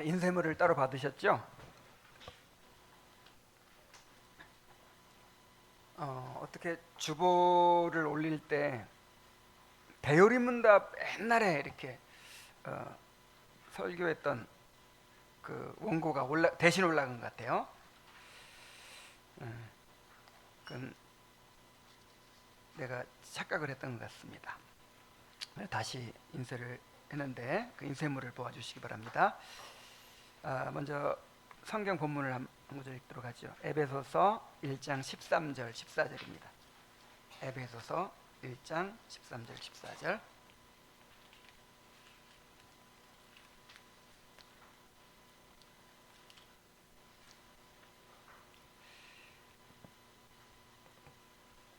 인쇄물을 따로 받으셨죠? 어떻게 주보를 올릴 때 대요리문답 옛날에 이렇게 설교했던 그 원고가 대신 올라간 것 같아요. 그건 내가 착각을 했던 것 같습니다. 다시 인쇄를 했는데 그 인쇄물을 보아주시기 바랍니다. 먼저 성경 본문을 한 구절 읽도록 하죠. 에베소서 1장 13절 14절입니다. 에베소서 1장 13절 14절.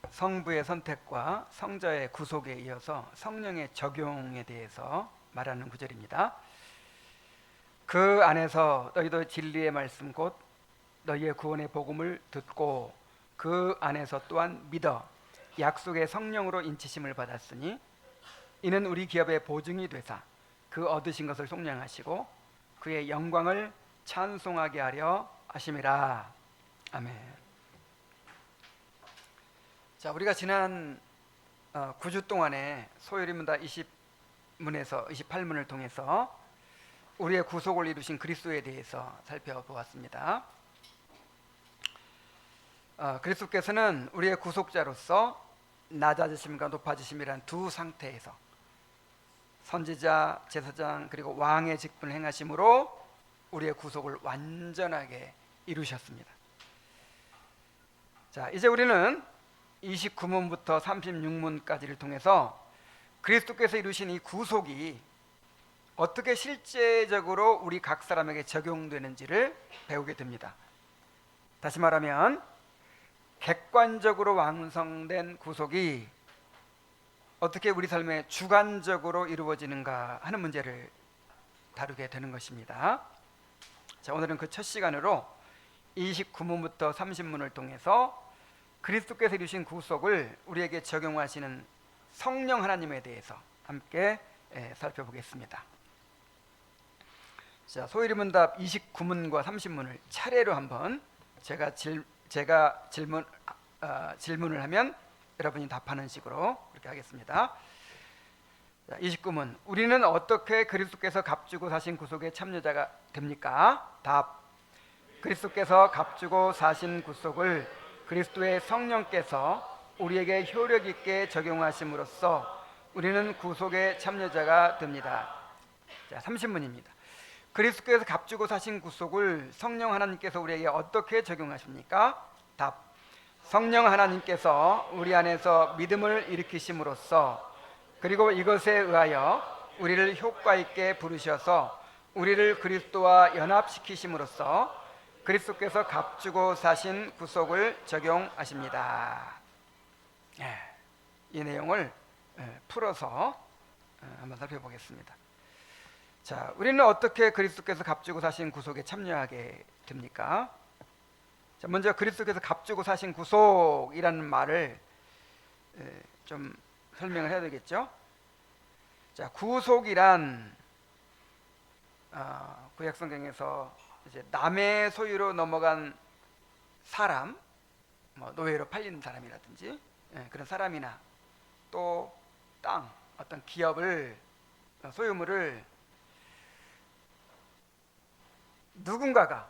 성부의 선택과 성자의 구속에 이어서 성령의 적용에 대해서 말하는 구절입니다. 그 안에서 너희도 진리의 말씀 곧 너희의 구원의 복음을 듣고 그 안에서 또한 믿어 약속의 성령으로 인치심을 받았으니 이는 우리 기업의 보증이 되사 그 얻으신 것을 속량하시고 그의 영광을 찬송하게 하려 하심이라. 아멘. 자, 우리가 지난 9주 동안에 소요리문답 20문에서 28문을 통해서 우리의 구속을 이루신 그리스도에 대해서 살펴보았습니다. 그리스도께서는 우리의 구속자로서 낮아지심과 높아지심이란 두 상태에서 선지자, 제사장 그리고 왕의 직분을 행하심으로 우리의 구속을 완전하게 이루셨습니다. 자, 이제 우리는 29문부터 36문까지를 통해서 그리스도께서 이루신 이 구속이 어떻게 실제적으로 우리 각 사람에게 적용되는지를 배우게 됩니다. 다시 말하면 객관적으로 완성된 구속이 어떻게 우리 삶에 주관적으로 이루어지는가 하는 문제를 다루게 되는 것입니다. 자, 오늘은 그 첫 시간으로 29문부터 30문을 통해서 그리스도께서 이루신 구속을 우리에게 적용하시는 성령 하나님에 대해서 함께 살펴보겠습니다. 자, 소요리문답 29문과 30문을 차례로 한번 제가 질문을 하면 여러분이 답하는 식으로 그렇게 하겠습니다. 자, 29문. 우리는 어떻게 그리스도께서 값주고 사신 구속의 참여자가 됩니까? 답. 그리스도께서 값주고 사신 구속을 그리스도의 성령께서 우리에게 효력 있게 적용하심으로써 우리는 구속의 참여자가 됩니다. 자, 30문입니다. 그리스도께서 값주고 사신 구속을 성령 하나님께서 우리에게 어떻게 적용하십니까? 답. 성령 하나님께서 우리 안에서 믿음을 일으키심으로써 그리고 이것에 의하여 우리를 효과 있게 부르셔서 우리를 그리스도와 연합시키심으로써 그리스도께서 값주고 사신 구속을 적용하십니다. 이 내용을 풀어서 한번 살펴보겠습니다. 자, 우리는 어떻게 그리스도께서 값주고 사신 구속에 참여하게 됩니까? 자, 먼저 그리스도께서 값주고 사신 구속이라는 말을 좀 설명을 해야 되겠죠? 자, 구속이란 구약 성경에서 이제 남의 소유로 넘어간 사람, 노예로 팔린 사람이라든지 그런 사람이나 또 땅, 어떤 기업을 소유물을 누군가가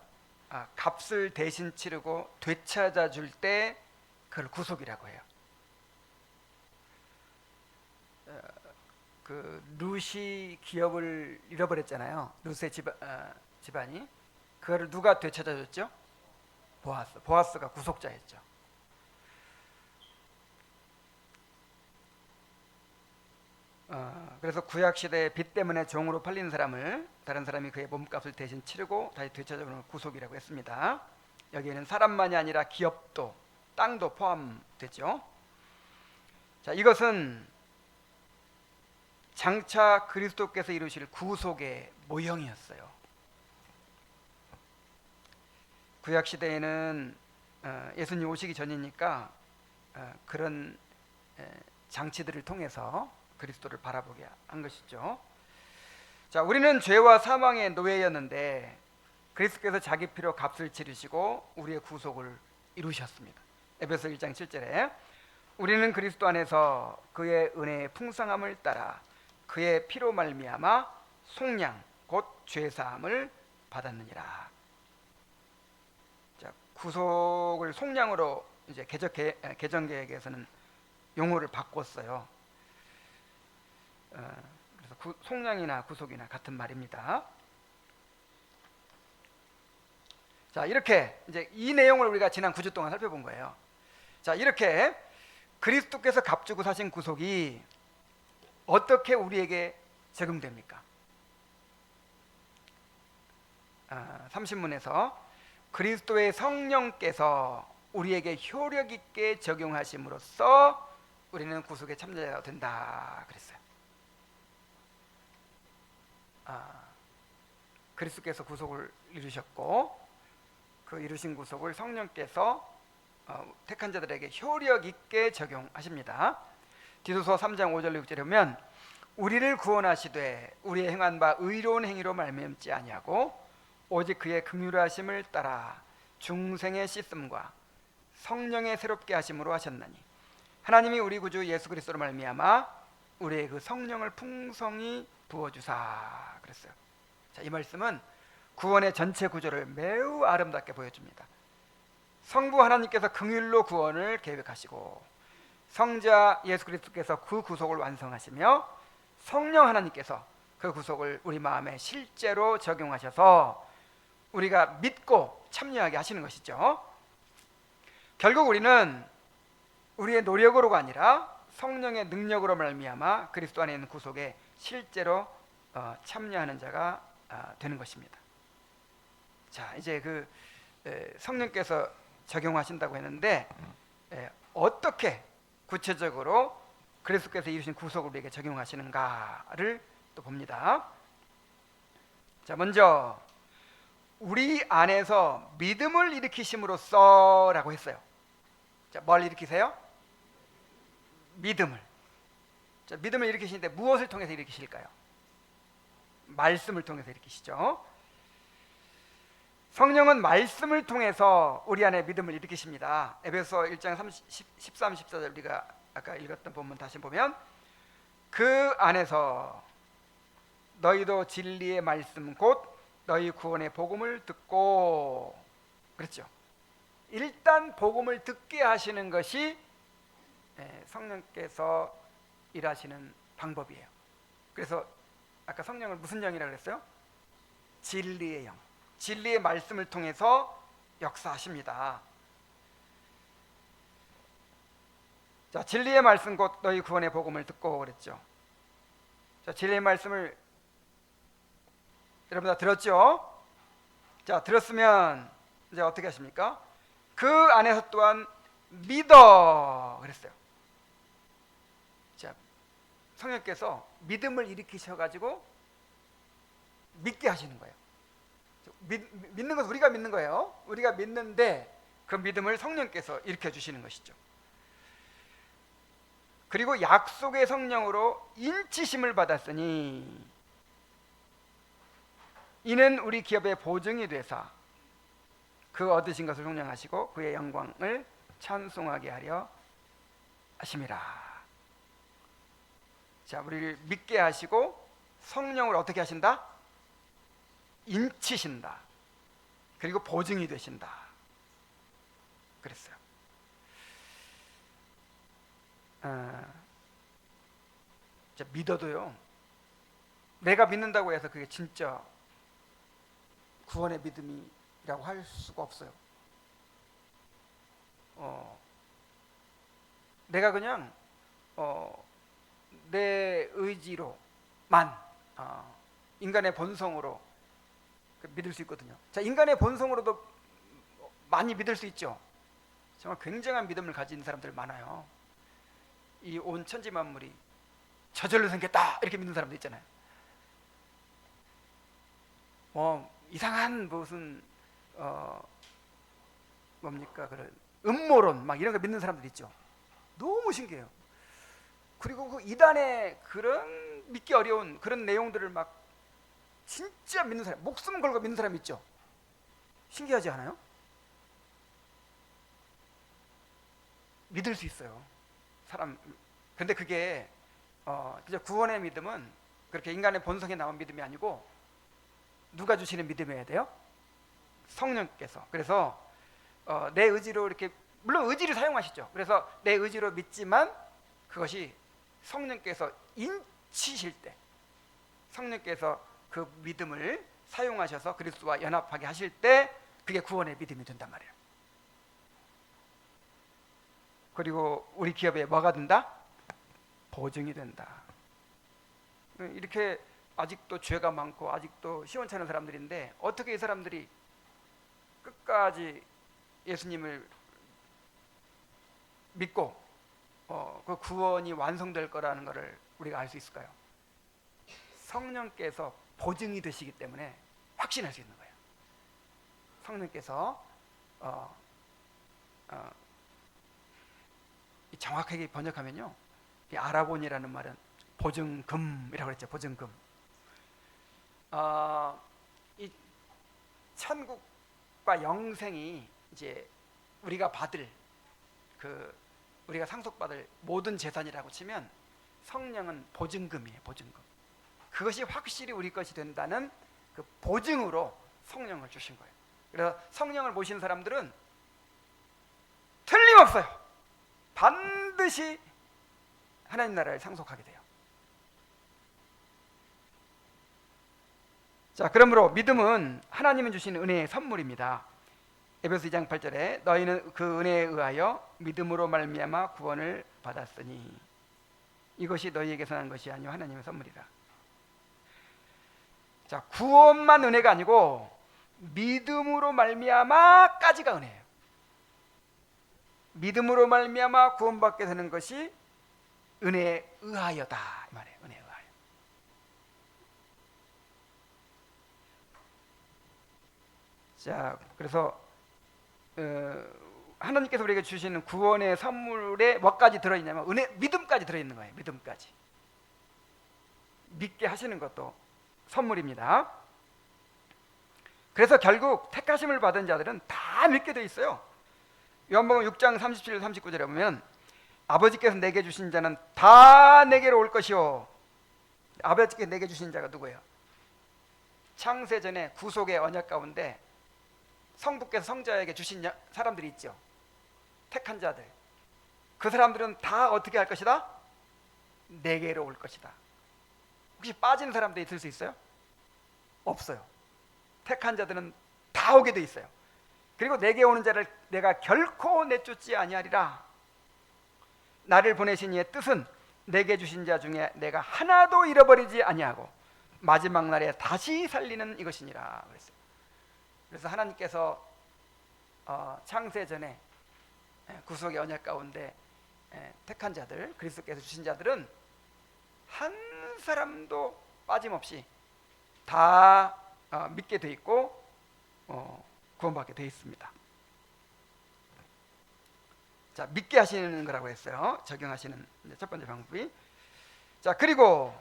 값을 대신 치르고 되찾아 줄 때 그걸 구속이라고 해요. 그 룻이 기업을 잃어버렸잖아요. 룻의 집안이. 그거를 누가 되찾아 줬죠? 보아스가 구속자였죠. 그래서 구약 시대에 빚 때문에 종으로 팔린 사람을 다른 사람이 그의 몸값을 대신 치르고 다시 되찾아오는 구속이라고 했습니다. 여기에는 사람만이 아니라 기업도 땅도 포함되죠. 자, 이것은 장차 그리스도께서 이루실 구속의 모형이었어요. 구약 시대에는 예수님 오시기 전이니까 그런 장치들을 통해서 그리스도를 바라보게 한 것이죠. 자, 우리는 죄와 사망의 노예였는데 그리스도께서 자기 피로 값을 치르시고 우리의 구속을 이루셨습니다. 에베소 1장 7절에 우리는 그리스도 안에서 그의 은혜의 풍성함을 따라 그의 피로 말미암아 속량 곧 죄사함을 받았느니라. 자, 구속을 속량으로 이제 개정계획에서는 용어를 바꿨어요. 그래서 속량이나 구속이나 같은 말입니다. 자, 이렇게 이제 이 내용을 우리가 지난 9주 동안 살펴본 거예요. 자, 이렇게 그리스도께서 값주고 사신 구속이 어떻게 우리에게 적용됩니까? 30문에서 그리스도의 성령께서 우리에게 효력 있게 적용하심으로써 우리는 구속의 참여자가 된다 그랬어요. 그리스도께서 구속을 이루셨고 그 이루신 구속을 성령께서 택한 자들에게 효력 있게 적용하십니다. 디도서 3장 5절 6절에 보면 우리를 구원하시되 우리의 행한 바 의로운 행위로 말미암지 아니하고 오직 그의 긍휼하심을 따라 중생의 씻음과 성령의 새롭게 하심으로 하셨나니 하나님이 우리 구주 예수 그리스도로 말미암아 우리의 그 성령을 풍성히 부어주사 그랬어요. 자, 이 말씀은 구원의 전체 구조를 매우 아름답게 보여줍니다. 성부 하나님께서 긍휼로 구원을 계획하시고 성자 예수 그리스도께서 그 구속을 완성하시며 성령 하나님께서 그 구속을 우리 마음에 실제로 적용하셔서 우리가 믿고 참여하게 하시는 것이죠. 결국 우리는 우리의 노력으로가 아니라 성령의 능력으로 말미암아 그리스도 안에 있는 구속에 실제로 참여하는 자가 되는 것입니다. 자, 이제 그 성령께서 적용하신다고 했는데 어떻게 구체적으로 그리스도께서 이루신 구속을 우리에게 적용하시는가를 또 봅니다. 자, 먼저 우리 안에서 믿음을 일으키심으로써라고 했어요. 자, 뭘 일으키세요? 믿음을. 자, 믿음을 일으키시는데 무엇을 통해서 일으키실까요? 말씀을 통해서 일으키시죠. 성령은 말씀을 통해서 우리 안에 믿음을 일으키십니다. 에베소 1장 13, 14절 우리가 아까 읽었던 본문 다시 보면 그 안에서 너희도 진리의 말씀 곧 너희 구원의 복음을 듣고 그랬죠. 일단 복음을 듣게 하시는 것이 성령께서 일하시는 방법이에요. 그래서 아까 성령을 무슨 영이라고 그랬어요? 진리의 영. 진리의 말씀을 통해서 역사하십니다. 자, 진리의 말씀 곧 너희 구원의 복음을 듣고 그랬죠. 자, 진리의 말씀을 여러분 다 들었죠? 자, 들었으면 이제 어떻게 하십니까? 그 안에서 또한 믿어 그랬어요. 자, 성령께서 믿음을 일으키셔가지고 믿게 하시는 거예요. 믿는 것은 우리가 믿는 거예요. 우리가 믿는데 그 믿음을 성령께서 일으켜 주시는 것이죠. 그리고 약속의 성령으로 인치심을 받았으니 이는 우리 기업의 보증이 되사 그 얻으신 것을 속량하시고 그의 영광을 찬송하게 하려 하심이라. 자, 우리를 믿게 하시고 성령을 어떻게 하신다? 인치신다. 그리고 보증이 되신다 그랬어요. 믿어도요, 내가 믿는다고 해서 그게 진짜 구원의 믿음이라고 할 수가 없어요. 내가 그냥 내 의지로만 인간의 본성으로 믿을 수 있거든요. 자, 인간의 본성으로도 많이 믿을 수 있죠. 정말 굉장한 믿음을 가진 사람들 많아요. 이 온 천지 만물이 저절로 생겼다 이렇게 믿는 사람도 있잖아요. 이상한 무슨 뭡니까 그런 음모론 막 이런 거 믿는 사람들 있죠. 너무 신기해요. 그리고 그 이단의 그런 믿기 어려운 그런 내용들을 막 진짜 믿는 사람, 목숨 걸고 믿는 사람 있죠. 신기하지 않아요? 믿을 수 있어요, 사람. 근데 그게 그저 구원의 믿음은 그렇게 인간의 본성에 나온 믿음이 아니고 누가 주시는 믿음이어야 돼요? 성령께서. 그래서 내 의지로 이렇게, 물론 의지를 사용하시죠. 그래서 내 의지로 믿지만 그것이 성령께서 인치실 때, 성령께서 그 믿음을 사용하셔서 그리스도와 연합하게 하실 때 그게 구원의 믿음이 된단 말이에요. 그리고 우리 기업에 뭐가 된다? 보증이 된다. 이렇게 아직도 죄가 많고 아직도 시원찮은 사람들인데 어떻게 이 사람들이 끝까지 예수님을 믿고 그 구원이 완성될 거라는 것을 우리가 알 수 있을까요? 성령께서 보증이 되시기 때문에 확신할 수 있는 거예요. 성령께서 정확하게 번역하면요, 이 아라곤이라는 말은 보증금이라고 그랬죠. 보증금. 이 천국과 영생이 이제 우리가 받을 우리가 상속받을 모든 재산이라고 치면 성령은 보증금이에요. 보증금. 그것이 확실히 우리 것이 된다는 그 보증으로 성령을 주신 거예요. 그래서 성령을 모신 사람들은 틀림없어요. 반드시 하나님 나라를 상속하게 돼요. 자, 그러므로 믿음은 하나님이 주신 은혜의 선물입니다. 에베소 2장 8절에 너희는 그 은혜에 의하여 믿음으로 말미암아 구원을 받았으니 이것이 너희에게서 난 것이 아니요 하나님의 선물이라. 자, 구원만 은혜가 아니고 믿음으로 말미암아까지가 은혜예요. 믿음으로 말미암아 구원받게 되는 것이 은혜에 의하여다 이 말이에요. 은혜에 의하여. 자, 그래서 하나님께서 우리에게 주시는 구원의 선물에 뭐까지 들어있냐면 믿음까지 들어있는 거예요. 믿음까지. 믿게 하시는 것도 선물입니다. 그래서 결국 택하심을 받은 자들은 다 믿게 돼 있어요. 요한복음 6장 37, 39절에 보면 아버지께서 내게 주신 자는 다 내게로 올 것이요. 아버지께서 내게 주신 자가 누구예요? 창세전에 구속의 언약 가운데 성부께서 성자에게 주신 사람들이 있죠. 택한 자들. 그 사람들은 다 어떻게 할 것이다? 내게로 올 것이다. 혹시 빠진 사람도 있을 수 있어요? 없어요. 택한 자들은 다 오게 돼 있어요. 그리고 내게 오는 자를 내가 결코 내쫓지 아니하리라. 나를 보내신 이의 뜻은 내게 주신 자 중에 내가 하나도 잃어버리지 아니하고 마지막 날에 다시 살리는 이것이니라 그랬어요. 그래서 하나님께서 창세 전에 구속의 언약 가운데 택한 자들, 그리스도께서 주신 자들은 한 사람도 빠짐없이 다 믿게 돼 있고 구원받게 돼 있습니다. 자, 믿게 하시는 거라고 했어요. 적용하시는 첫 번째 방법이. 자, 그리고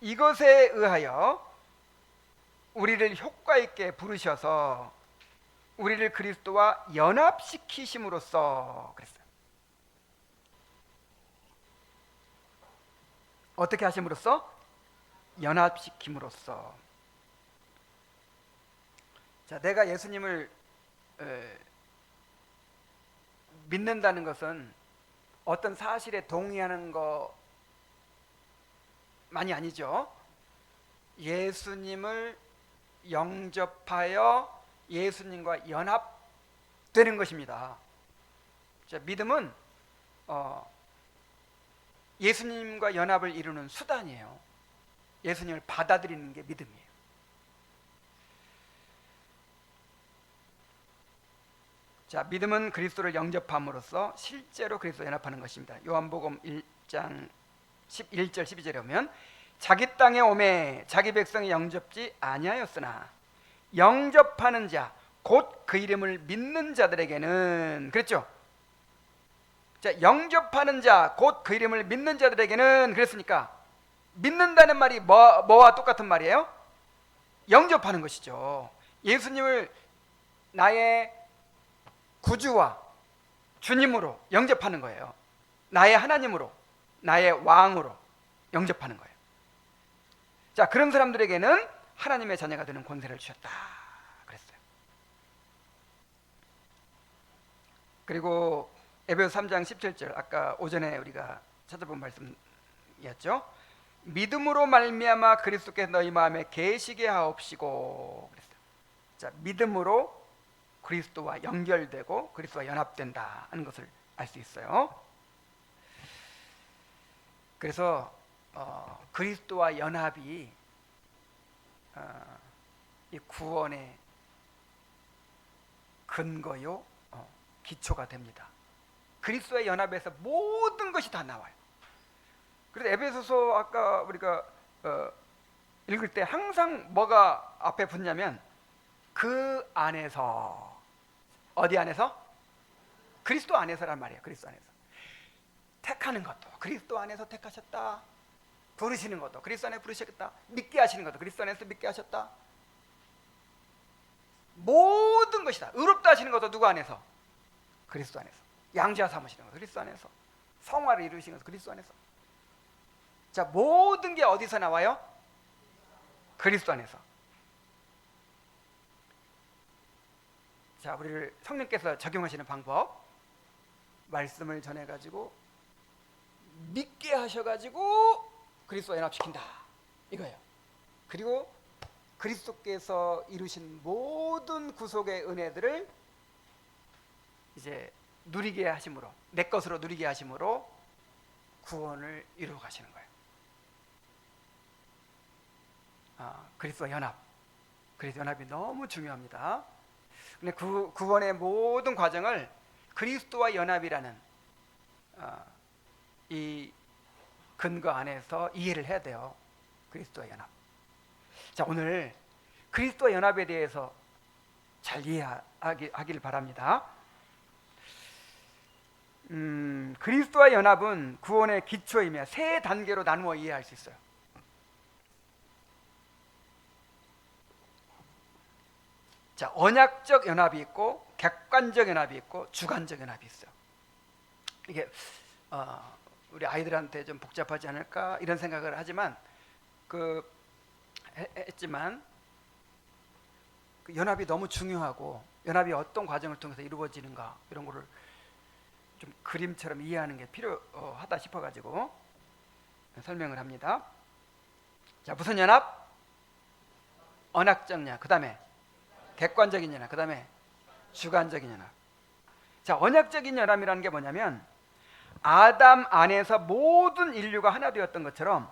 이것에 의하여 우리를 효과 있게 부르셔서 우리를 그리스도와 연합시키심으로써 그랬어요. 어떻게 하심으로써? 연합시킴으로써. 자, 내가 예수님을 믿는다는 것은 어떤 사실에 동의하는 것만이 아니죠. 예수님을 영접하여 예수님과 연합되는 것입니다. 자, 믿음은 예수님과 연합을 이루는 수단이에요. 예수님을 받아들이는 게 믿음이에요. 자, 믿음은 그리스도를 영접함으로써 실제로 그리스도와 연합하는 것입니다. 요한복음 1장 11절 12절에 보면 자기 땅에 오매 자기 백성이 영접지 아니하였으나 영접하는 자 곧 그 이름을 믿는 자들에게는 그랬죠. 자, 영접하는 자 곧 그 이름을 믿는 자들에게는 그랬으니까 믿는다는 말이 뭐와 똑같은 말이에요? 영접하는 것이죠. 예수님을 나의 구주와 주님으로 영접하는 거예요. 나의 하나님으로, 나의 왕으로 영접하는 거예요. 자, 그런 사람들에게는 하나님의 자녀가 되는 권세를 주셨다 그랬어요. 그리고 에베소 3장 17절, 아까 오전에 우리가 찾아본 말씀이었죠. 믿음으로 말미암아 그리스도께서 너희 마음에 계시게 하옵시고 그랬어요. 자, 믿음으로 그리스도와 연결되고 그리스도와 연합된다 하는 것을 알 수 있어요. 그래서 그리스도와 연합이 이 구원의 근거요, 기초가 됩니다. 그리스도의 연합에서 모든 것이 다 나와요. 그래서 에베소서 아까 우리가 읽을 때 항상 뭐가 앞에 붙냐면 그 안에서, 어디 안에서? 그리스도 안에서란 말이에요. 그리스도 안에서 택하는 것도 그리스도 안에서 택하셨다. 부르시는 것도 그리스도 안에 부르셨다. 믿게 하시는 것도 그리스도 안에서 믿게 하셨다. 모든 것이 다, 의롭다 하시는 것도 누구 안에서? 그리스도 안에서. 양자 삼으시는 것도 그리스도 안에서. 성화를 이루시는 것도 그리스도 안에서. 자, 모든 게 어디서 나와요? 그리스도 안에서. 자, 우리를 성령께서 적용하시는 방법, 말씀을 전해가지고 믿게 하셔가지고 그리스도와 연합시킨다 이거예요. 그리고 그리스도께서 이루신 모든 구속의 은혜들을 이제 누리게 하심으로, 내 것으로 누리게 하심으로 구원을 이루어 가시는 거예요. 그리스도와 연합, 그리스도 연합이 너무 중요합니다. 근데 구원의 모든 과정을 그리스도와 연합이라는 이 근거 안에서 이해를 해야 돼요. 그리스도와 연합. 자, 오늘 그리스도와 연합에 대해서 잘 이해하길 바랍니다. 그리스도와 연합은 구원의 기초이며 세 단계로 나누어 이해할 수 있어요. 자, 언약적 연합이 있고 객관적 연합이 있고 주관적 연합이 있어요. 이게 우리 아이들한테 좀 복잡하지 않을까 이런 생각을 하지만 했지만 그 연합이 너무 중요하고 연합이 어떤 과정을 통해서 이루어지는가 이런 거를 좀 그림처럼 이해하는 게 필요하다 싶어가지고 설명을 합니다. 자, 무슨 연합? 언약적 연합, 그 다음에 객관적인 연합, 그 다음에 주관적인 연합. 자, 언약적인 연합이라는 게 뭐냐면 아담 안에서 모든 인류가 하나 되었던 것처럼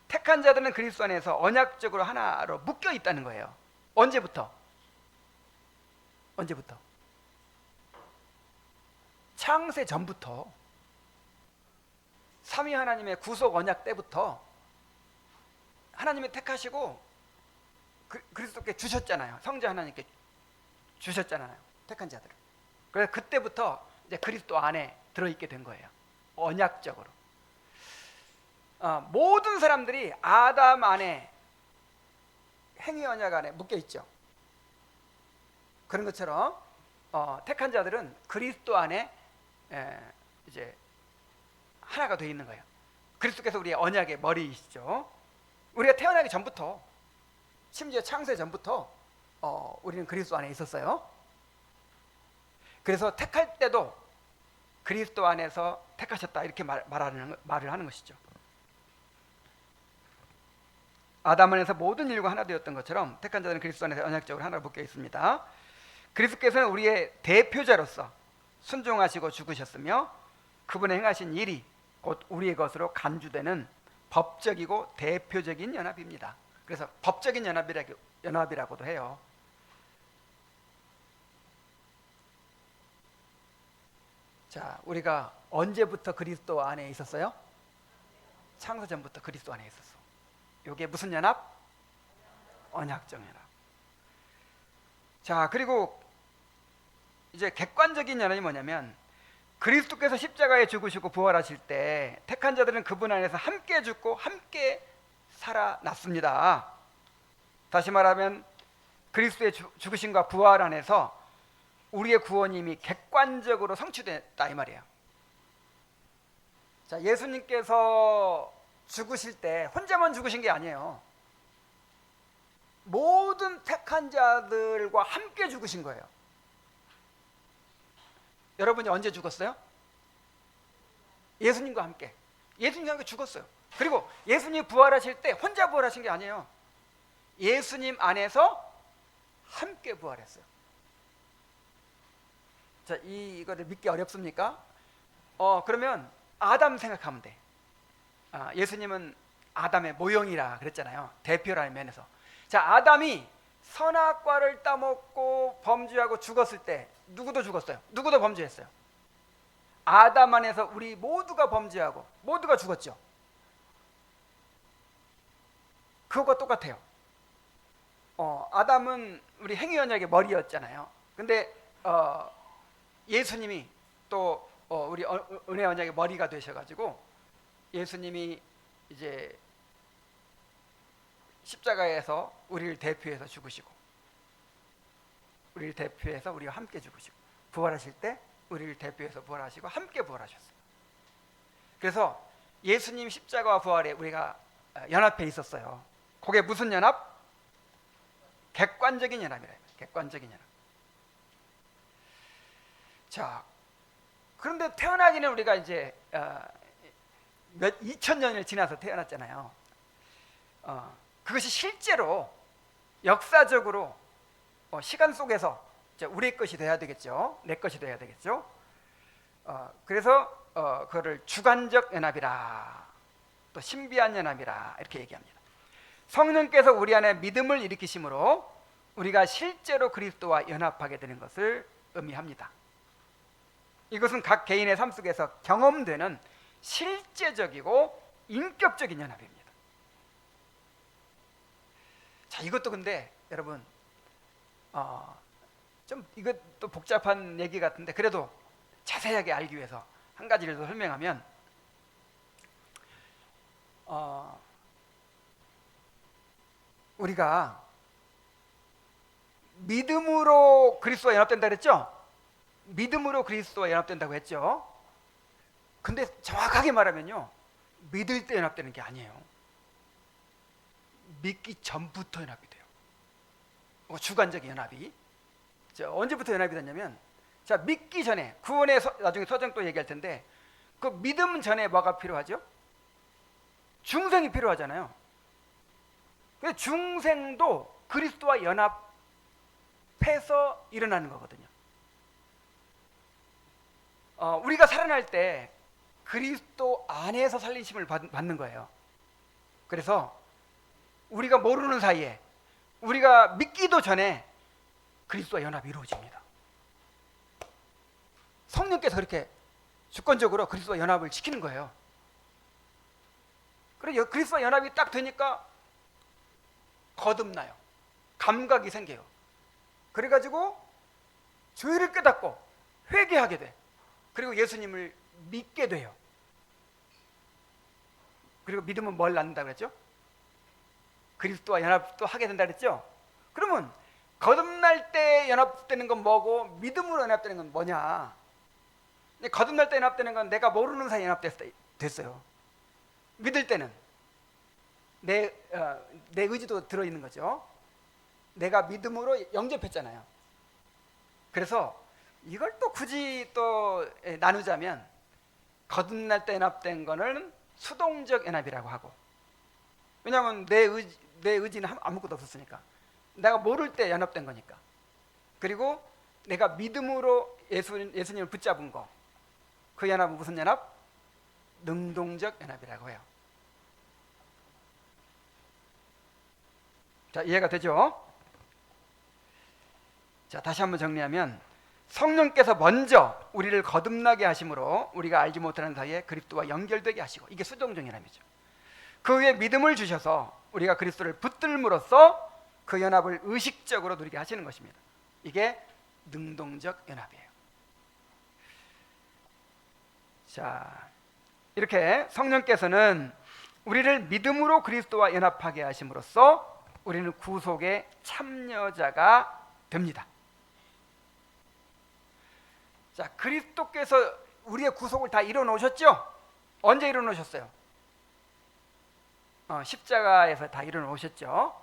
택한 자들은 그리스도 안에서 언약적으로 하나로 묶여 있다는 거예요. 언제부터? 창세 전부터, 삼위 하나님의 구속 언약 때부터 하나님이 택하시고 그리스도께 주셨잖아요. 성자 하나님께 주셨잖아요. 택한 자들을. 그래서 그때부터 이제 그리스도 안에 들어있게 된 거예요. 언약적으로. 모든 사람들이 아담 안에, 행위 언약 안에 묶여 있죠. 그런 것처럼 택한 자들은 그리스도 안에 이제 하나가 되어 있는 거예요. 그리스도께서 우리의 언약의 머리이시죠. 우리가 태어나기 전부터, 심지어 창세 전부터 우리는 그리스도 안에 있었어요. 그래서 택할 때도 그리스도 안에서 택하셨다 이렇게 말을 하는 것이죠. 아담 안에서 모든 인류가 하나 되었던 것처럼 택한 자들은 그리스도 안에서 언약적으로 하나로 묶여 있습니다. 그리스도께서는 우리의 대표자로서 순종하시고 죽으셨으며 그분의 행하신 일이 곧 우리의 것으로 간주되는 법적이고 대표적인 연합입니다. 그래서 법적인 연합이라고도 해요. 자, 우리가 언제부터 그리스도 안에 있었어요? 창세 전부터 그리스도 안에 있었어. 이게 무슨 연합? 언약적 연합. 자, 그리고 이제 객관적인 연합이 뭐냐면 그리스도께서 십자가에 죽으시고 부활하실 때 택한 자들은 그분 안에서 함께 죽고 함께 살아났습니다. 다시 말하면 그리스도의 죽으심과 부활 안에서 우리의 구원이 이미 객관적으로 성취됐다 이 말이에요. 자, 예수님께서 죽으실 때 혼자만 죽으신 게 아니에요. 모든 택한 자들과 함께 죽으신 거예요. 여러분이 언제 죽었어요? 예수님과 함께. 예수님과 함께 죽었어요. 그리고 예수님이 부활하실 때 혼자 부활하신 게 아니에요. 예수님 안에서 함께 부활했어요. 자, 이거를 믿기 어렵습니까? 그러면 아담 생각하면 돼. 예수님은 아담의 모형이라 그랬잖아요. 대표라는 면에서. 자, 아담이 선악과를 따먹고 범죄하고 죽었을 때 누구도 죽었어요. 누구도 범죄했어요. 아담 안에서 우리 모두가 범죄하고 모두가 죽었죠. 그것과 똑같아요. 아담은 우리 행위언약의 머리였잖아요. 근데 예수님이 또 우리 은혜 언약의 머리가 되셔가지고 예수님이 이제 십자가에서 우리를 대표해서 죽으시고 우리를 대표해서 우리와 함께 죽으시고 부활하실 때 우리를 대표해서 부활하시고 함께 부활하셨어요. 그래서 예수님 십자가와 부활에 우리가 연합해 있었어요. 그게 무슨 연합? 객관적인 연합이라. 객관적인 연합. 자, 그런데 태어나기는 우리가 이제 2000년을 지나서 태어났잖아요. 그것이 실제로 역사적으로 시간 속에서 우리의 것이 돼야 되겠죠. 내 것이 돼야 되겠죠. 그래서 그거를 주관적 연합이라, 또 신비한 연합이라 이렇게 얘기합니다. 성령께서 우리 안에 믿음을 일으키심으로 우리가 실제로 그리스도와 연합하게 되는 것을 의미합니다. 이것은 각 개인의 삶 속에서 경험되는 실제적이고 인격적인 연합입니다. 자, 이것도 근데 여러분 좀 이것도 복잡한 얘기 같은데 그래도 자세하게 알기 위해서 한 가지를 더 설명하면 우리가 믿음으로 그리스도와 연합된다 그랬죠? 믿음으로 그리스도와 연합된다고 했죠. 근데 정확하게 말하면요, 믿을 때 연합되는 게 아니에요. 믿기 전부터 연합이 돼요. 주관적인 연합이. 언제부터 연합이 됐냐면, 자, 믿기 전에, 구원의 나중에 서정 또 얘기할 텐데, 그 믿음 전에 뭐가 필요하죠? 중생이 필요하잖아요. 그 중생도 그리스도와 연합해서 일어나는 거거든요. 우리가 살아날 때 그리스도 안에서 살리심을 받는 거예요. 그래서 우리가 모르는 사이에, 우리가 믿기도 전에 그리스도와 연합이 이루어집니다. 성령께서 그렇게 주권적으로 그리스도와 연합을 시키는 거예요. 그리고 그리스도와 연합이 딱 되니까 거듭나요. 감각이 생겨요. 그래가지고 죄를 깨닫고 회개하게 돼. 그리고 예수님을 믿게 돼요. 그리고 믿음은 뭘 낳는다 그랬죠? 그리스도와 연합도 하게 된다 그랬죠? 그러면 거듭날 때 연합되는 건 뭐고 믿음으로 연합되는 건 뭐냐? 근데 거듭날 때 연합되는 건 내가 모르는 사이에 연합됐어요. 믿을 때는 내 의지도 들어있는 거죠. 내가 믿음으로 영접했잖아요. 그래서 이걸 또 굳이 또 나누자면 거듭날 때 연합된 거는 수동적 연합이라고 하고, 왜냐하면 내 의지는 아무것도 없었으니까, 내가 모를 때 연합된 거니까. 그리고 내가 믿음으로 예수님을 붙잡은 거, 그 연합은 무슨 연합? 능동적 연합이라고 해요. 자, 이해가 되죠? 자, 다시 한번 정리하면 성령께서 먼저 우리를 거듭나게 하심으로 우리가 알지 못하는 사이에 그리스도와 연결되게 하시고, 이게 수동적 연합이죠. 그 후에 믿음을 주셔서 우리가 그리스도를 붙들므로써 그 연합을 의식적으로 누리게 하시는 것입니다. 이게 능동적 연합이에요. 자, 이렇게 성령께서는 우리를 믿음으로 그리스도와 연합하게 하심으로써 우리는 구속의 참여자가 됩니다. 자, 그리스도께서 우리의 구속을 다 이뤄 놓으셨죠? 언제 이뤄 놓으셨어요? 십자가에서 다 이뤄 놓으셨죠.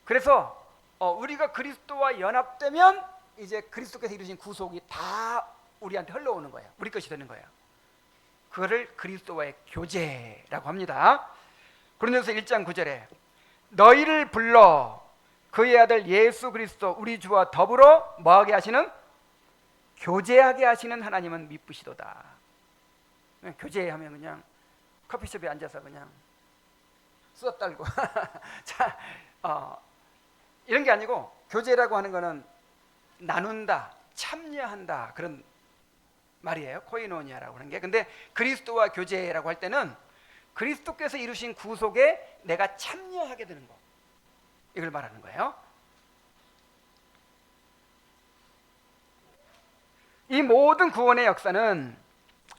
그래서 우리가 그리스도와 연합되면 이제 그리스도께서 이루신 구속이 다 우리한테 흘러오는 거예요. 우리 것이 되는 거예요. 그거를 그리스도와의 교제라고 합니다. 고린도서 1장 9절에 너희를 불러 그의 아들 예수 그리스도 우리 주와 더불어 뭐하게 하시는? 교제하게 하시는 하나님은 미쁘시도다. 교제하면 그냥 커피숍에 앉아서 그냥 수다 떨고 자, 이런 게 아니고 교제라고 하는 거는 나눈다, 참여한다 그런 말이에요. 코이노니아라고 하는 게. 근데 그리스도와 교제라고 할 때는 그리스도께서 이루신 구속에 내가 참여하게 되는 거, 이걸 말하는 거예요. 이 모든 구원의 역사는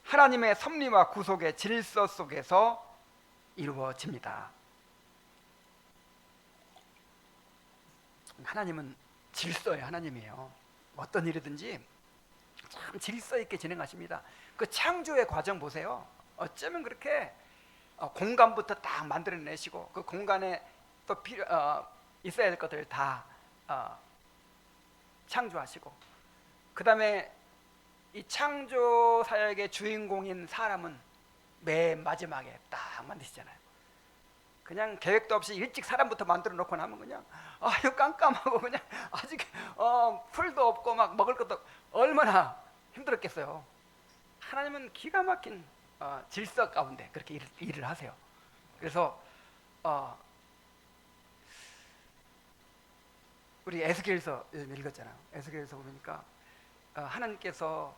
하나님의 섭리와 구속의 질서 속에서 이루어집니다. 하나님은 질서의 하나님이에요. 어떤 일이든지 참 질서 있게 진행하십니다. 그 창조의 과정 보세요. 어쩌면 그렇게 공간부터 딱 만들어내시고 그 공간에 또 있어야 될 것들을 다 창조하시고, 그 다음에 이 창조 사역의 주인공인 사람은 맨 마지막에 딱 만드시잖아요. 그냥 계획도 없이 일찍 사람부터 만들어 놓고 나면 그냥 아유 깜깜하고 그냥 아직 풀도 없고 막 먹을 것도 없고 얼마나 힘들었겠어요. 하나님은 기가 막힌 질서 가운데 그렇게 일을 하세요. 그래서 우리 에스겔서 요즘 읽었잖아요. 에스겔서 보니까 하나님께서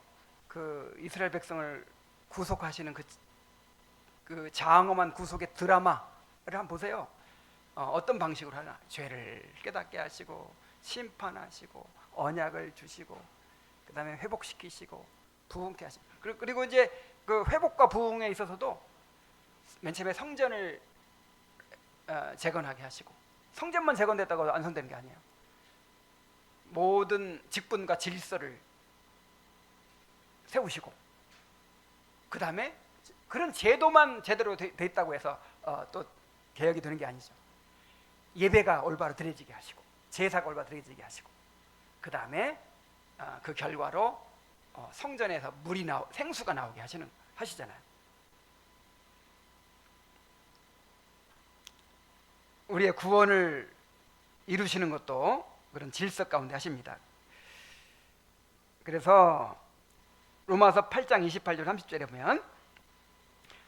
그 이스라엘 백성을 구속하시는 그 장엄한 구속의 드라마를 한번 보세요. 어떤 방식으로 하나? 죄를 깨닫게 하시고 심판하시고 언약을 주시고 그 다음에 회복시키시고 부흥케 하시고, 그리고 이제 그 회복과 부흥에 있어서도 맨 처음에 성전을 재건하게 하시고, 성전만 재건됐다고 완성되는 게 아니에요. 모든 직분과 질서를 세우시고, 그 다음에 그런 제도만 제대로 돼 있다고 해서 또 개혁이 되는 게 아니죠. 예배가 올바로 드려지게 하시고 제사가 올바로 드려지게 하시고, 그 다음에 그 결과로 성전에서 생수가 나오게 하시잖아요. 우리의 구원을 이루시는 것도 그런 질서 가운데 하십니다. 그래서 로마서 8장 28절 30절에 보면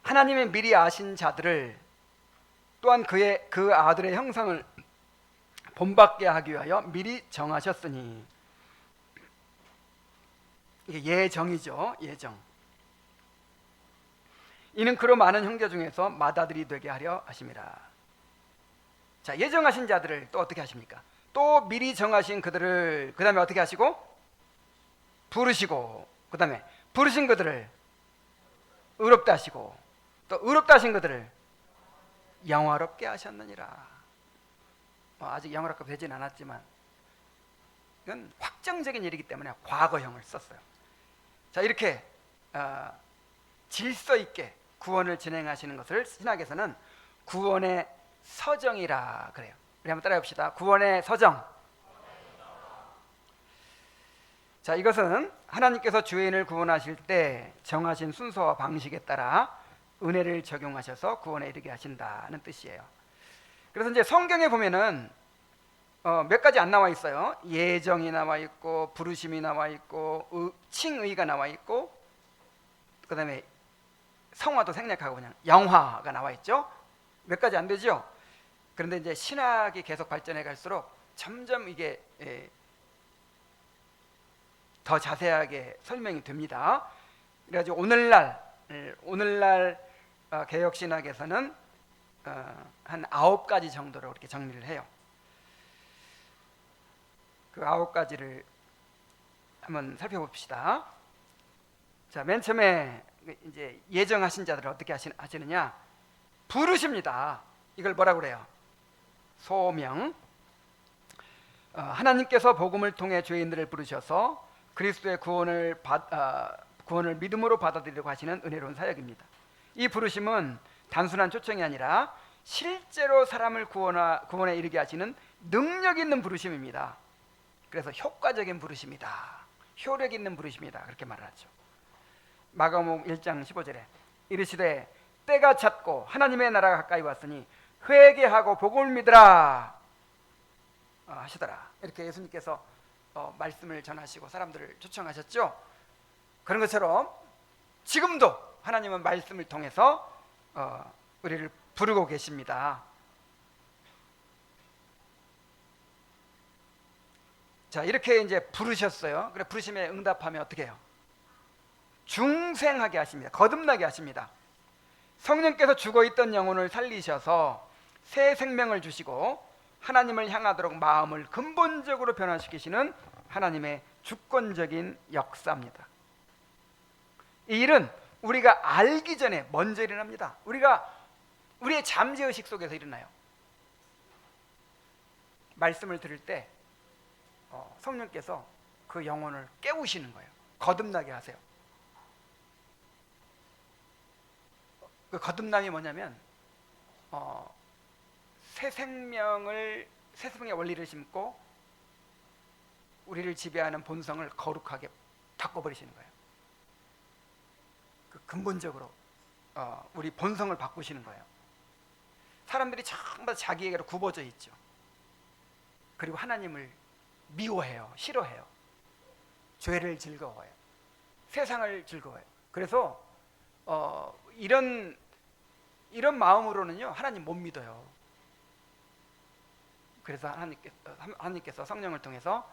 하나님의 미리 아신 자들을 또한 그 아들의 형상을 본받게 하기 위하여 미리 정하셨으니, 이게 예정이죠. 예정. 이는 그로 많은 형제 중에서 맏아들이 되게 하려 하심이라. 자, 예정하신 자들을 또 어떻게 하십니까? 또 미리 정하신 그들을 그 다음에 어떻게 하시고? 부르시고, 그 다음에 부르신 그들을 의롭다 하시고, 또 의롭다 하신 그들을 영화롭게 하셨느니라. 아직 영화롭게 되진 않았지만 이건 확정적인 일이기 때문에 과거형을 썼어요. 자, 이렇게 질서 있게 구원을 진행하시는 것을 신학에서는 구원의 서정이라 그래요. 우리 한번 따라해 봅시다. 구원의 서정. 자, 이것은 하나님께서 죄인을 구원하실 때 정하신 순서와 방식에 따라 은혜를 적용하셔서 구원에 이르게 하신다는 뜻이에요. 그래서 이제 성경에 보면은 몇 가지 안 나와 있어요. 예정이 나와 있고, 부르심이 나와 있고, 칭의가 나와 있고, 그 다음에 성화도 생략하고 그냥 영화가 나와 있죠. 몇 가지 안 되죠. 그런데 이제 신학이 계속 발전해 갈수록 점점 이게 더 자세하게 설명이 됩니다. 그래가지고 오늘날 개혁신학에서는 한 9가지 정도로 이렇게 정리를 해요. 그 9가지를 한번 살펴봅시다. 자, 맨 처음에 이제 예정하신 자들을 어떻게 하시느냐? 부르십니다. 이걸 뭐라고 그래요? 소명. 하나님께서 복음을 통해 죄인들을 부르셔서 그리스도의 구원을 믿음으로 받아들이려고 하시는 은혜로운 사역입니다. 이 부르심은 단순한 초청이 아니라 실제로 사람을 구원에 이르게 하시는 능력 있는 부르심입니다. 그래서 효과적인 부르심이다, 효력 있는 부르심이다, 그렇게 말을 하죠. 마가복음 1장 15절에 이르시되 때가 찼고 하나님의 나라가 가까이 왔으니 회개하고 복음을 믿으라 하시더라. 이렇게 예수님께서 말씀을 전하시고 사람들을 초청하셨죠. 그런 것처럼 지금도 하나님은 말씀을 통해서 우리를 부르고 계십니다. 자, 이렇게 이제 부르셨어요. 그래 부르심에 응답하면 어떻게 해요? 중생하게 하십니다. 거듭나게 하십니다. 성령께서 죽어있던 영혼을 살리셔서 새 생명을 주시고 하나님을 향하도록 마음을 근본적으로 변화시키시는 하나님의 주권적인 역사입니다. 이 일은 우리가 알기 전에 먼저 일어납니다. 우리의 잠재의식 속에서 일어나요. 말씀을 들을 때 성령께서 그 영혼을 깨우시는 거예요. 거듭나게 하세요. 그 거듭남이 뭐냐면 새 생명의 원리를 심고 우리를 지배하는 본성을 거룩하게 바꿔버리시는 거예요. 그 근본적으로 우리 본성을 바꾸시는 거예요. 사람들이 전부 다 자기에게로 굽어져 있죠. 그리고 하나님을 미워해요. 싫어해요. 죄를 즐거워해요. 세상을 즐거워해요. 그래서 이런 마음으로는요 하나님 못 믿어요. 그래서 하나님께서 성령을 통해서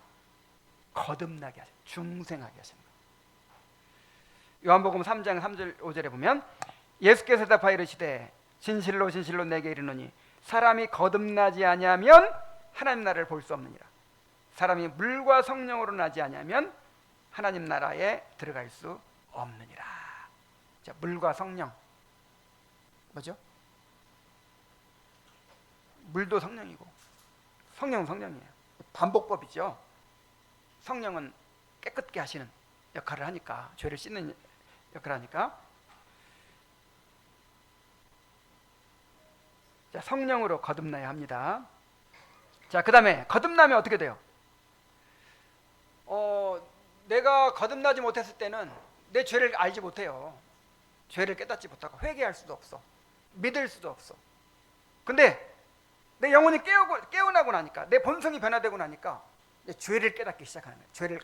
거듭나게 하셔요. 중생하게 하시는 거예요. 요한복음 3장 3절 5절에 보면 예수께서 대답하여 이르시되 진실로 진실로 내게 이르노니 사람이 거듭나지 아니하면 하나님 나라를 볼 수 없느니라. 사람이 물과 성령으로 나지 아니하면 하나님 나라에 들어갈 수 없느니라. 자, 물과 성령 뭐죠? 물도 성령이고 성령은 성령이에요. 반복법이죠. 성령은 깨끗게 하시는 역할을 하니까, 죄를 씻는 역할을 하니까. 자, 성령으로 거듭나야 합니다. 자, 그 다음에 거듭나면 어떻게 돼요? 내가 거듭나지 못했을 때는 내 죄를 알지 못해요. 죄를 깨닫지 못하고 회개할 수도 없어. 믿을 수도 없어. 근데 내 영혼이 깨어나고 나니까, 내 본성이 변화되고 나니까 이제 죄를 깨닫기 시작하는 거예요.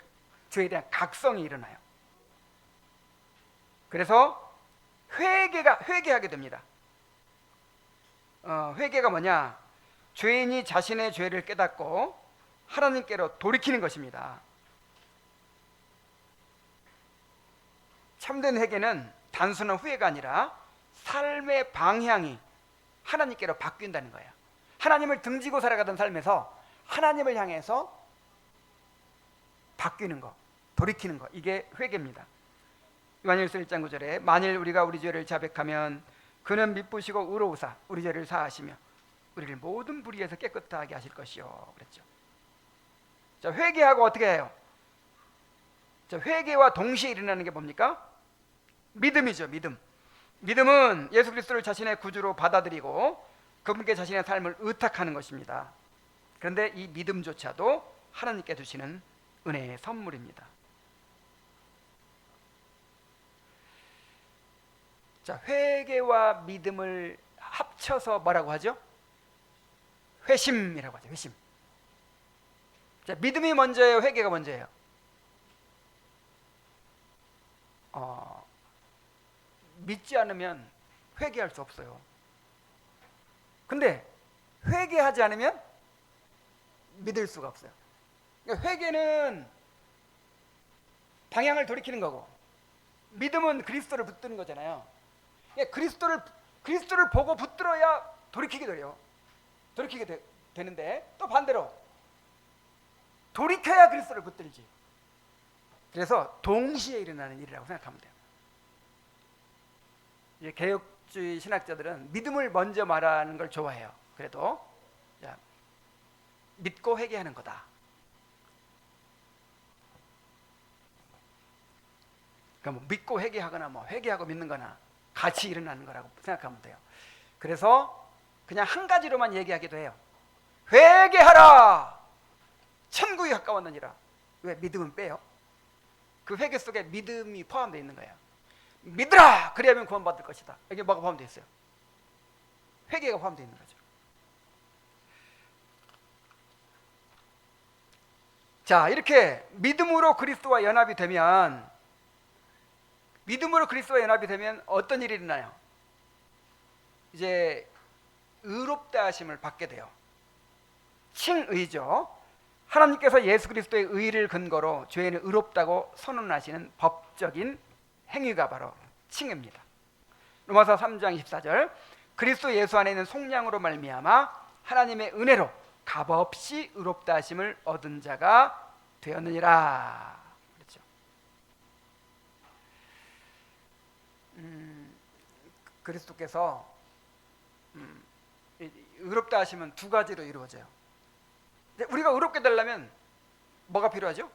죄에 대한 각성이 일어나요. 그래서 회개하게 됩니다. 회개가 뭐냐? 죄인이 자신의 죄를 깨닫고 하나님께로 돌이키는 것입니다. 참된 회개는 단순한 후회가 아니라 삶의 방향이 하나님께로 바뀐다는 거예요. 하나님을 등지고 살아가던 삶에서 하나님을 향해서 바뀌는 거, 돌이키는 거, 이게 회개입니다. 요한일서 1장 9절에 만일 우리가 우리 죄를 자백하면 그는 미쁘시고 의로우사 우리 죄를 사하시며 우리를 모든 불의에서 깨끗하게 하실 것이요 그랬죠. 자, 회개하고 어떻게 해요? 자, 회개와 동시에 일어나는 게 뭡니까? 믿음이죠. 믿음은 예수 그리스도를 자신의 구주로 받아들이고 그분께 자신의 삶을 의탁하는 것입니다. 그런데 이 믿음조차도 하나님께 주시는 은혜의 선물입니다. 자, 회개와 믿음을 합쳐서 뭐라고 하죠? 회심이라고 하죠. 회심. 자, 믿음이 먼저예요, 회개가 먼저예요? 믿지 않으면 회개할 수 없어요. 근데 회개하지 않으면 믿을 수가 없어요. 그러니까 회개는 방향을 돌이키는 거고, 믿음은 그리스도를 붙드는 거잖아요. 그러니까 그리스도를 보고 붙들어야 돌이키게 되는데, 또 반대로 돌이켜야 그리스도를 붙들지. 그래서 동시에 일어나는 일이라고 생각하면 돼요. 개혁주의 신학자들은 믿음을 먼저 말하는 걸 좋아해요. 그래도 믿고 회개하는 거다. 그러니까 뭐 믿고 회개하거나 뭐 회개하고 믿는 거나 같이 일어나는 거라고 생각하면 돼요. 그래서 그냥 한 가지로만 얘기하기도 해요. 회개하라! 천국이 가까웠느니라. 왜? 믿음은 빼요. 그 회개 속에 믿음이 포함되어 있는 거예요. 믿으라! 그래야만 구원받을 것이다. 이게 뭐가 포함되어 있어요? 회개가 포함되어 있는 거죠. 자, 이렇게 믿음으로 그리스도와 연합이 되면 어떤 일이 일어나요? 이제 의롭다 하심을 받게 돼요. 칭의죠. 하나님께서 예수 그리스도의 의를 근거로 죄인을 의롭다고 선언하시는 법적인 행위가 바로 칭의입니다. 로마서 3장 24절 그리스도 예수 안에 있는 속량으로 말미암아 하나님의 은혜로 값없이 의롭다 하심을 얻은 자가 되었느니라. 그렇죠. 그리스도께서 의롭다 하시면 두 가지로 이루어져요. 우리가 의롭게 되려면 뭐가 필요하죠?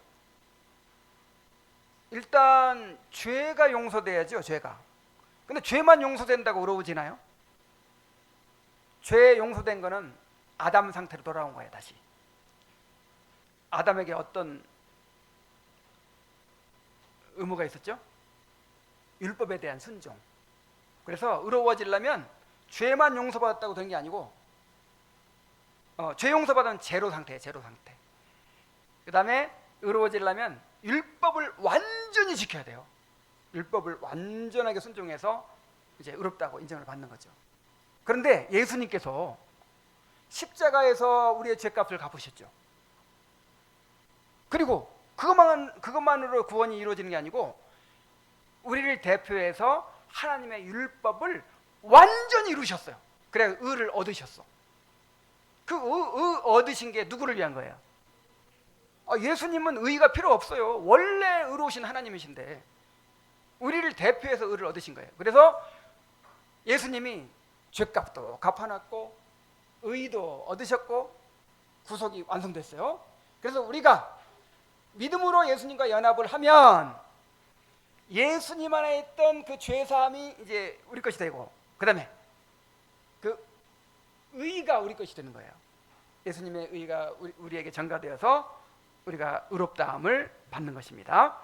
일단 죄가 용서돼야죠. 죄가. 근데 죄만 용서된다고 의로워지나요? 죄 용서된 거는 아담 상태로 돌아온 거예요. 다시 아담에게 어떤 의무가 있었죠? 율법에 대한 순종. 그래서 의로워지려면 죄만 용서받았다고 된 게 아니고 죄 용서받은 제로 상태예요. 제로 상태. 그 다음에 의로워지려면 율법을 완전히 지켜야 돼요. 율법을 완전하게 순종해서 이제 의롭다고 인정을 받는 거죠. 그런데 예수님께서 십자가에서 우리의 죄값을 갚으셨죠. 그리고 그것만으로 구원이 이루어지는 게 아니고 우리를 대표해서 하나님의 율법을 완전히 이루셨어요. 그래 의를 얻으셨어. 그 의 얻으신 게 누구를 위한 거예요? 예수님은 의가 필요 없어요. 원래 의로우신 하나님이신데 우리를 대표해서 의를 얻으신 거예요. 그래서 예수님이 죄값도 갚아놨고 의도 얻으셨고 구속이 완성됐어요. 그래서 우리가 믿음으로 예수님과 연합을 하면 예수님 안에 있던 그 죄사함이 이제 우리 것이 되고 그 다음에 그 의가 우리 것이 되는 거예요. 예수님의 의가 우리에게 전가되어서 우리가 의롭다함을 받는 것입니다.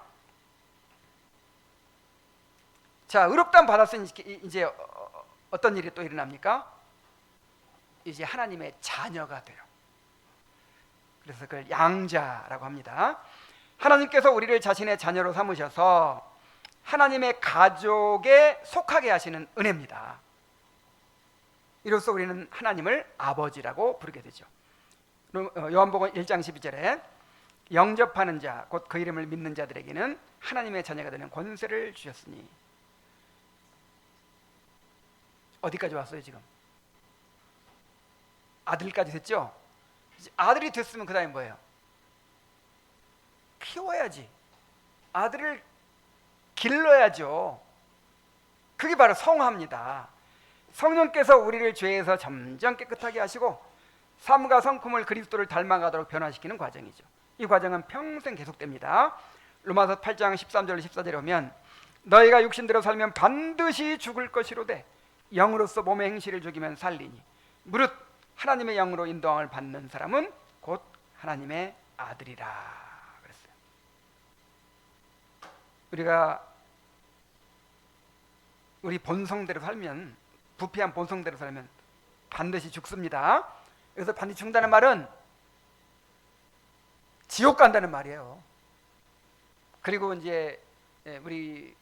자, 의롭다함 받았으니 이제 어떤 일이 또 일어납니까? 이제 하나님의 자녀가 돼요. 그래서 그걸 양자라고 합니다. 하나님께서 우리를 자신의 자녀로 삼으셔서 하나님의 가족에 속하게 하시는 은혜입니다. 이로써 우리는 하나님을 아버지라고 부르게 되죠. 요한복음 1장 12절에 영접하는 자, 곧 그 이름을 믿는 자들에게는 하나님의 자녀가 되는 권세를 주셨으니. 어디까지 왔어요 지금? 아들까지 됐죠? 아들이 됐으면 그 다음에 뭐예요? 키워야지. 아들을 길러야죠. 그게 바로 성화입니다. 성령께서 우리를 죄에서 점점 깨끗하게 하시고 삶과 성품을 그리스도를 닮아가도록 변화시키는 과정이죠. 이 과정은 평생 계속됩니다. 로마서 8장 13절 14절에 보면 너희가 육신대로 살면 반드시 죽을 것이로되 영으로서 몸의 행실을 죽이면 살리니 무릇 하나님의 영으로 인도함을 받는 사람은 곧 하나님의 아들이라 그랬어요. 우리가 우리 본성대로 살면, 부패한 본성대로 살면 반드시 죽습니다. 그래서 반드시 죽는다는 말은 지옥 간다는 말이에요. 그리고 이제 우리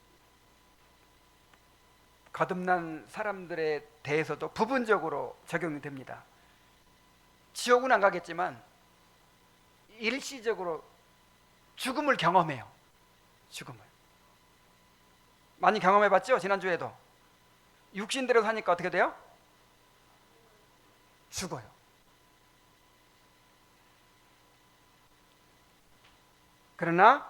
거듭난 사람들에 대해서도 부분적으로 적용이 됩니다. 지옥은 안 가겠지만 일시적으로 죽음을 경험해요. 죽음을 많이 경험해봤죠? 지난주에도 육신대로 사니까 어떻게 돼요? 죽어요. 그러나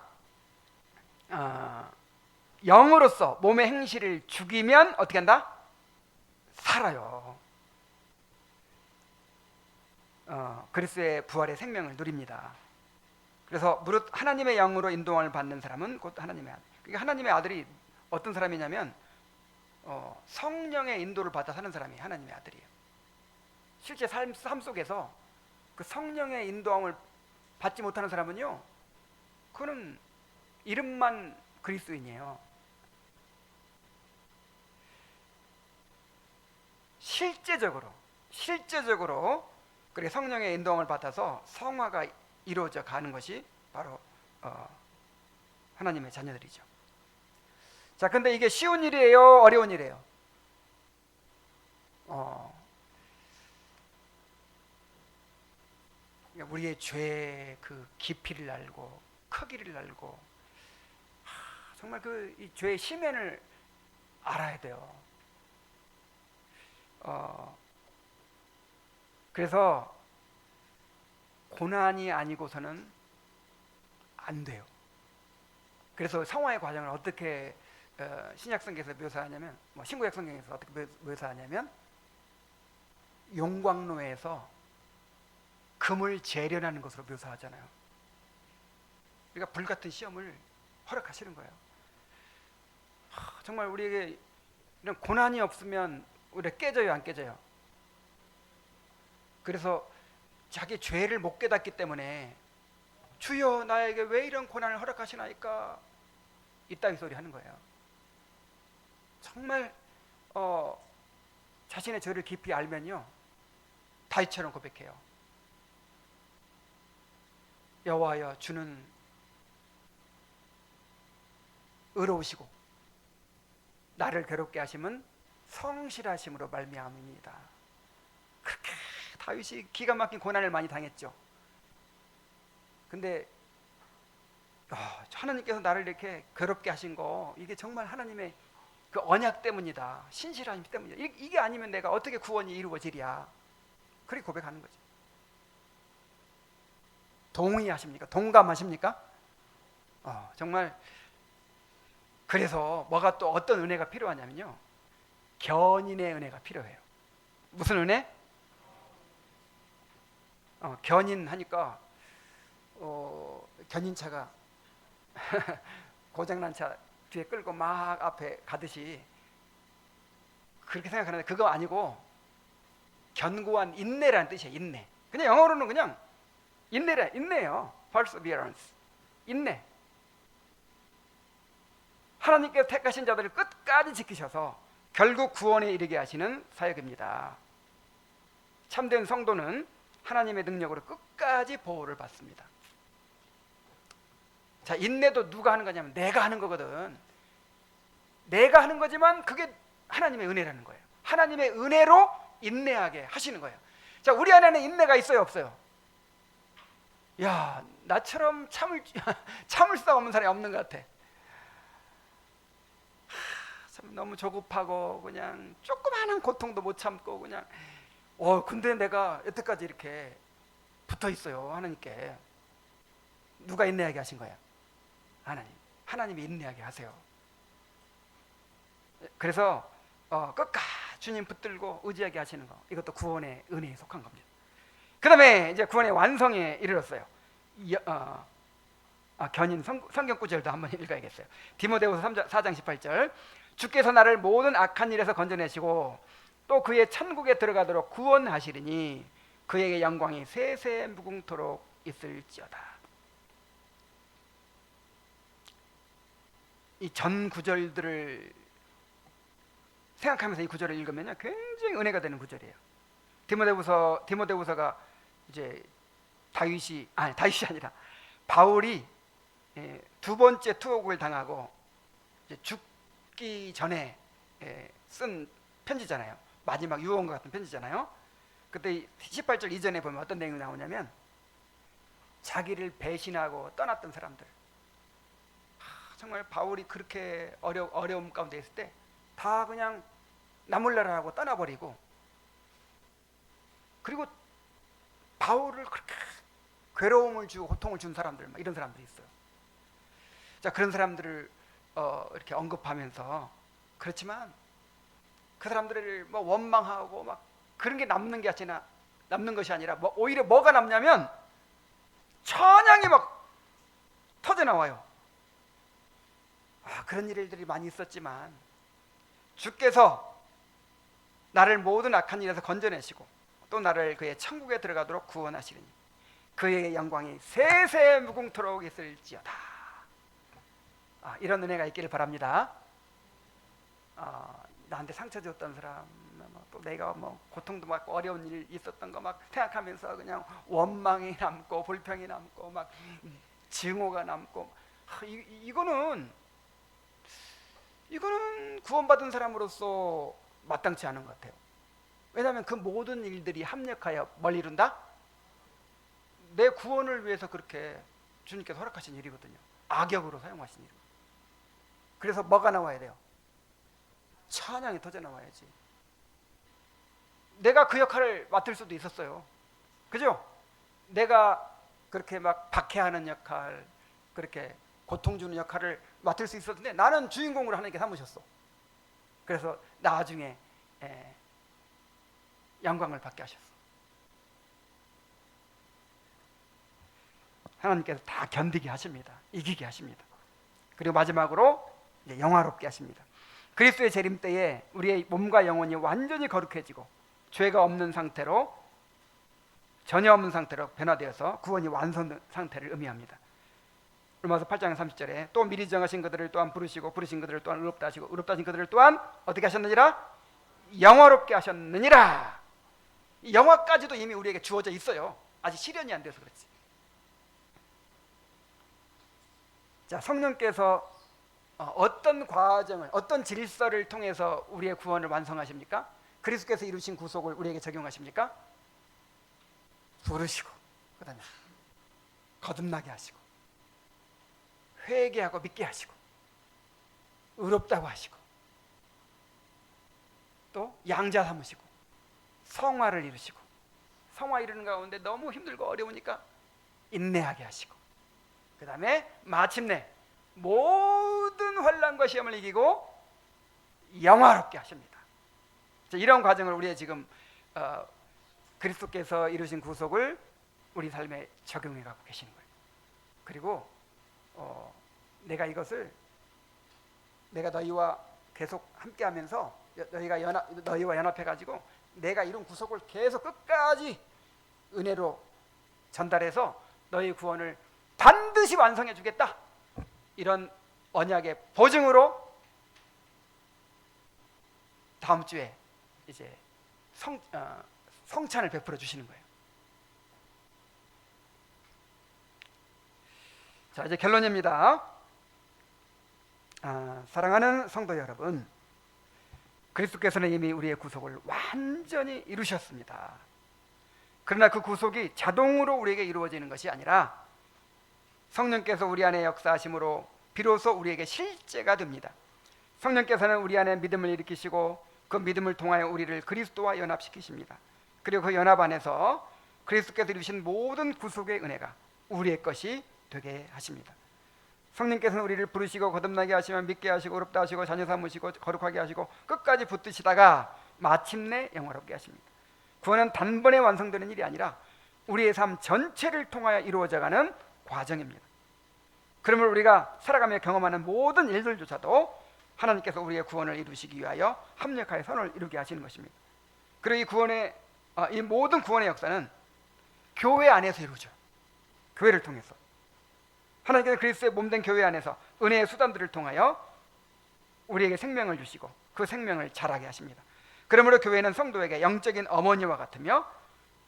영으로서 몸의 행실을 죽이면 어떻게 한다? 살아요. 그리스도의 부활의 생명을 누립니다. 그래서 무릇 하나님의 영으로 인도함을 받는 사람은 곧 하나님의 아들. 그러니까 하나님의 아들이 어떤 사람이냐면 성령의 인도를 받아 사는 사람이 하나님의 아들이에요. 실제 삶 속에서 그 성령의 인도함을 받지 못하는 사람은요, 그는 이름만 그리스도인이에요. 실제적으로 그렇게 성령의 인도함을 받아서 성화가 이루어져 가는 것이 바로 하나님의 자녀들이죠. 자, 근데 이게 쉬운 일이에요, 어려운 일이에요? 우리의 죄의 그 깊이를 알고 크기를 알고 정말 이 죄의 심연을 알아야 돼요. 그래서 고난이 아니고서는 안 돼요. 그래서 성화의 과정을 어떻게 신약성경에서 묘사하냐면, 신구약 성경에서 어떻게 묘사하냐면, 용광로에서 금을 재련하는 것으로 묘사하잖아요. 그러니까 불같은 시험을 허락하시는 거예요. 정말 우리에게 이런 고난이 없으면 우리가 깨져요, 안 깨져요? 그래서 자기 죄를 못 깨닫기 때문에 주여 나에게 왜 이런 고난을 허락하시나이까 이따위 소리 하는 거예요. 정말 자신의 죄를 깊이 알면요, 다윗처럼 고백해요. 여호와여, 주는 의로우시고 나를 괴롭게 하심은 성실하심으로 말미암습니다. 그렇게 다윗이 기가 막힌 고난을 많이 당했죠. 근데 하나님께서 나를 이렇게 괴롭게 하신 거, 이게 정말 하나님의 그 언약 때문이다, 신실하심 때문이다. 이게 아니면 내가 어떻게 구원이 이루어지랴, 그렇게 고백하는 거지. 동의하십니까? 동감하십니까? 정말. 그래서 뭐가 또 어떤 은혜가 필요하냐면요, 견인의 은혜가 필요해요. 무슨 은혜? 견인하니까 견인차가 고장난 차 뒤에 끌고 막 앞에 가듯이 그렇게 생각하는데, 그거 아니고 견고한 인내라는 뜻이에요. 인내. 그냥 영어로는 그냥 인내예요. perseverance, 인내. 하나님께서 택하신 자들을 끝까지 지키셔서 결국 구원에 이르게 하시는 사역입니다. 참된 성도는 하나님의 능력으로 끝까지 보호를 받습니다. 자, 인내도 누가 하는 거냐면 내가 하는 거거든. 내가 하는 거지만 그게 하나님의 은혜라는 거예요. 하나님의 은혜로 인내하게 하시는 거예요. 자, 우리 안에는 인내가 있어요, 없어요? 야, 나처럼 참을 수 없는 사람이 없는 것 같아. 참 너무 조급하고 그냥 조그마한 고통도 못 참고 그냥 근데 내가 여태까지 이렇게 붙어 있어요, 하나님께. 누가 인내하게 하신 거야? 하나님이 인내하게 하세요. 그래서 끝까지 주님 붙들고 의지하게 하시는 거, 이것도 구원의 은혜에 속한 겁니다. 그 다음에 이제 구원의 완성에 이르렀어요. 견인 성경 구절도 한번 읽어야겠어요. 디모데후서 4장 18절. 주께서 나를 모든 악한 일에서 건져내시고 또 그의 천국에 들어가도록 구원하시리니 그에게 영광이 세세 무궁토록 있을지어다. 이 전 구절들을 생각하면서 이 구절을 읽으면요, 굉장히 은혜가 되는 구절이에요. 디모데후서가 이제 다윗이 아니라 바울이 두 번째 투옥을 당하고 이제 죽기 전에 쓴 편지잖아요. 마지막 유언과 같은 편지잖아요. 그때 18절 이전에 보면 어떤 내용이 나오냐면, 자기를 배신하고 떠났던 사람들, 정말 바울이 그렇게 어려움 가운데 있을 때 다 그냥 나몰라라 고 떠나버리고, 그리고 바울을 그렇게 괴로움을 주고 고통을 준 사람들, 이런 사람들이 있어요. 자, 그런 사람들을 이렇게 언급하면서, 그렇지만 그 사람들을 원망하고 막 그런 게 남는 게 아니라 남는 것이 아니라 오히려 뭐가 남냐면 찬양이 막 터져 나와요. 그런 일들이 많이 있었지만 주께서 나를 모든 악한 일에서 건져내시고 또 나를 그의 천국에 들어가도록 구원하시리니 그의 영광이 세세 무궁토록 있을지어다. 이런 은혜가 있기를 바랍니다. 나한테 상처 줬던 사람, 또 내가 고통도 받고 어려운 일 있었던 거 막 생각하면서 그냥 원망이 남고 불평이 남고 막 증오가 남고, 이거는 구원받은 사람으로서 마땅치 않은 것 같아요. 왜냐하면 그 모든 일들이 합력하여 뭘 이룬다? 내 구원을 위해서 그렇게 주님께서 허락하신 일이거든요. 악역으로 사용하신 일. 그래서 뭐가 나와야 돼요? 찬양이 터져 나와야지. 내가 그 역할을 맡을 수도 있었어요. 그죠? 내가 그렇게 막 박해하는 역할, 그렇게 고통 주는 역할을 맡을 수 있었는데 나는 주인공으로 하나님께 삼으셨어. 그래서 나중에 영광을 받게 하셨어. 하나님께서 다 견디게 하십니다. 이기게 하십니다. 그리고 마지막으로 영화롭게 하십니다. 그리스도의 재림 때에 우리의 몸과 영혼이 완전히 거룩해지고 죄가 없는 상태로, 전혀 없는 상태로 변화되어서 구원이 완성된 상태를 의미합니다. 로마서 8장 30절에 또 미리 정하신 그들을 또한 부르시고 부르신 그들을 또한 의롭다 하시고 의롭다 하신 그들을 또한 어떻게 하셨느니라? 영화롭게 하셨느니라. 이 영화까지도 이미 우리에게 주어져 있어요. 아직 실현이 안 돼서 그렇지. 자, 성령께서 어떤 과정을, 어떤 질서를 통해서 우리의 구원을 완성하십니까? 그리스도께서 이루신 구속을 우리에게 적용하십니까? 부르시고, 그 다음에 거듭나게 하시고, 회개하고 믿게 하시고, 의롭다고 하시고, 또 양자 삼으시고, 성화를 이루시고, 성화 이루는 가운데 너무 힘들고 어려우니까 인내하게 하시고, 그 다음에 마침내 모든 환난과 시험을 이기고 영화롭게 하십니다. 이런 과정을 우리의 지금 그리스도께서 이루신 구속을 우리 삶에 적용해 가고 계시는 거예요. 그리고 내가 이것을, 내가 너희와 계속 함께하면서 너희와 연합해 가지고 내가 이룬 구속을 계속 끝까지 은혜로 전달해서 너희 구원을 반드시 완성해 주겠다. 이런 언약의 보증으로 다음 주에 이제 성찬을 베풀어 주시는 거예요. 자, 이제 결론입니다. 사랑하는 성도 여러분, 그리스도께서는 이미 우리의 구속을 완전히 이루셨습니다. 그러나 그 구속이 자동으로 우리에게 이루어지는 것이 아니라 성령께서 우리 안에 역사하심으로 비로소 우리에게 실제가 됩니다. 성령께서는 우리 안에 믿음을 일으키시고 그 믿음을 통하여 우리를 그리스도와 연합시키십니다. 그리고 그 연합 안에서 그리스도께서 이루신 모든 구속의 은혜가 우리의 것이 되게 하십니다. 성령께서는 우리를 부르시고 거듭나게 하시며 믿게 하시고 의롭다 하시고 자녀 삼으시고 거룩하게 하시고 끝까지 붙드시다가 마침내 영화롭게 하십니다. 구원은 단번에 완성되는 일이 아니라 우리의 삶 전체를 통하여 이루어져가는 과정입니다. 그러므로 우리가 살아가며 경험하는 모든 일들조차도 하나님께서 우리의 구원을 이루시기 위하여 합력하여 선을 이루게 하시는 것입니다. 그리고 이 구원의 이 모든 구원의 역사는 교회 안에서 이루어져요. 교회를 통해서 하나님께서 그리스도의 몸된 교회 안에서 은혜의 수단들을 통하여 우리에게 생명을 주시고 그 생명을 자라게 하십니다. 그러므로 교회는 성도에게 영적인 어머니와 같으며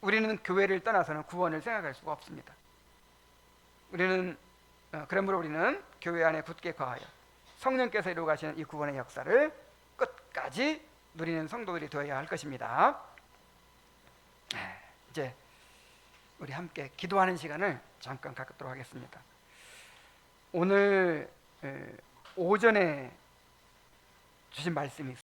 우리는 교회를 떠나서는 구원을 생각할 수가 없습니다. 그러므로 우리는 교회 안에 굳게 거하여 성령께서 이루어 가시는 이 구원의 역사를 끝까지 누리는 성도들이 되어야 할 것입니다. 이제 우리 함께 기도하는 시간을 잠깐 갖도록 하겠습니다. 오늘 오전에 주신 말씀이